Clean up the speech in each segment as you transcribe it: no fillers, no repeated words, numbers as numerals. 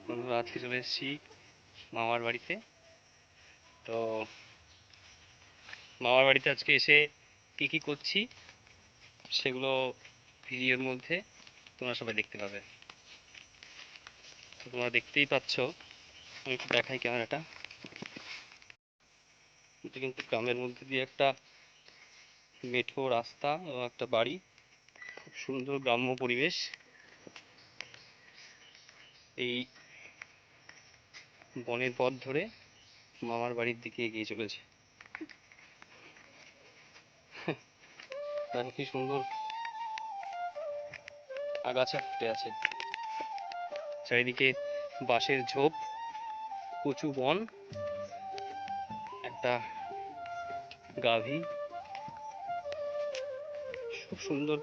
বন্ধুরা, আজকে চলে এসেছি মামার বাড়িতে। তো মামার বাড়িতে আজকে এসে কি কি করছি সেগুলো ভিডিওর মধ্যে তোমরা সবাই দেখতে পাবে। তো তোমরা দেখতেই পাচ্ছ, আমি একটু দেখাই ক্যামেরাটা। এটা কিন্তু গ্রামের মধ্যে দিয়ে একটা মেঠো রাস্তা এবং একটা বাড়ি, খুব সুন্দর গ্রাম্য পরিবেশ। এই বনের পথ ধরে মামার বাড়ির দিকে এগিয়ে চলেছে। কি সুন্দর আগাছা ফুটে আছে, চারিদিকে বাঁশের ঝোপ, কচু বন, একটা গাভী, খুব সুন্দর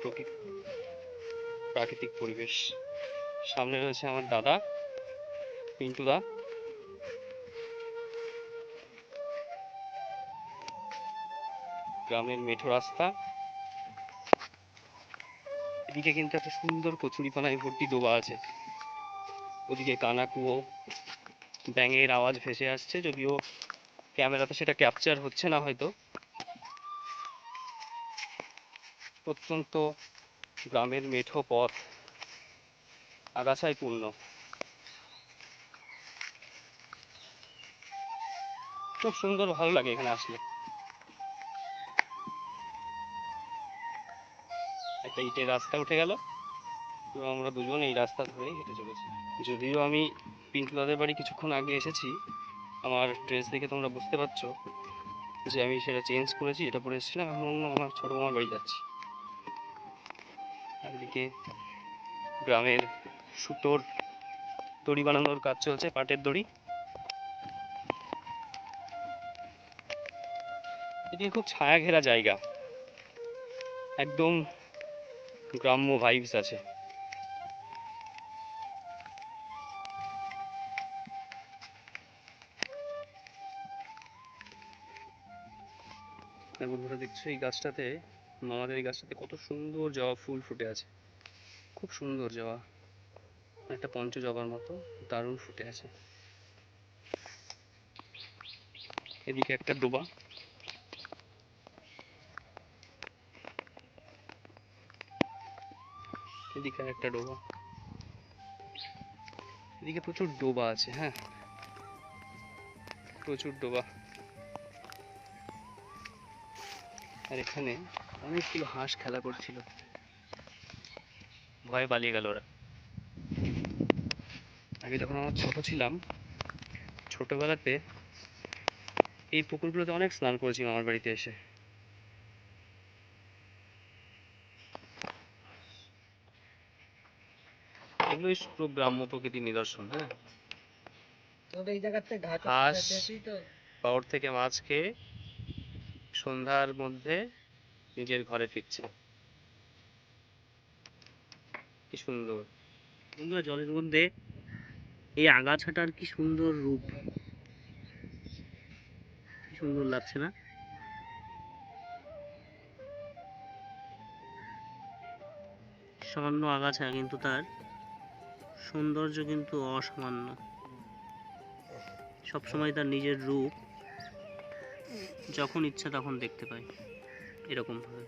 প্রাকৃতিক পরিবেশ। সামনে রয়েছে আমার দাদা পিন্টুদা। গ্রামের মেঠো রাস্তা, এদিকে কিন্তু একটা সুন্দর কচুরিপানায় ভর্তি ডোবা আছে। ওদিকে কানাকুয়ো, ব্যাঙের আওয়াজ ভেসে আসছে, যদিও ক্যামেরাতে সেটা ক্যাপচার হচ্ছে না হয়তো। প্রত্যন্ত গ্রামের মেঠো পথ আগাছায় পূর্ণ, খুব সুন্দর, ভালো লাগে এখানে আসলে। একটা ইটের রাস্তা উঠে গেল এবং আমরা দুজন এই রাস্তা ধরেই হেঁটে চলেছি। যদিও আমি পিন্টু দাদের বাড়ি কিছুক্ষণ আগে এসেছি, আমার ড্রেস দেখে তোমরা বুঝতে পারছো যে আমি সেটা চেঞ্জ করেছি। এটা পরে এসেছিলাম, এখন অন্য আমার ছোটো মামার বাড়ি যাচ্ছি। একদিকে গ্রামের সুতোর দড়ি বানানোর কাজ চলছে, পাটের দড়ি। এদিকে খুব ছায়া ঘেরা জায়গা, একদম গ্রাম্য ভাইবস আছে। বন্ধুরা, দেখছো এই গাছটাতে, আমাদের এই গাছটাতে কত সুন্দর জবা ফুল ফুটে আছে, খুব সুন্দর জবা, একটা পঞ্চজবার মতো দারুণ ফুটে আছে। এদিকে একটা ডোবা, এদিকে একটা ডোবা, এদিকে প্রচুর ডোবা আছে। হ্যাঁ, প্রচুর ডোবা। আর এখানে অনেকগুলো হাঁস খেলা করছিল, ভয়ে পালিয়ে গেল ওরা। আগে যখন আমরা ছোট ছিলাম, ছোটবেলাতে এই পুকুরগুলোতে অনেক স্নান করেছি আমার বাড়িতে এসে। এগুলোই পুরো গ্রাম্য প্রকৃতির নিদর্শন। হ্যাঁ, হাঁস পাওর থেকে মাছ খেয়ে সন্ধ্যার মধ্যে নিজের ঘরে ফিরছে, কি সুন্দর। বন্ধুরা, জলের মধ্যে এই আগাছাটার কি সুন্দর রূপ, কি সুন্দর লাগছে না? সামান্য আগাছা, কিন্তু তার সৌন্দর্য কিন্তু অসামান্য। সবসময় তার নিজের রূপ যখন ইচ্ছা তখন দেখতে পাই, এরকম ভাবে।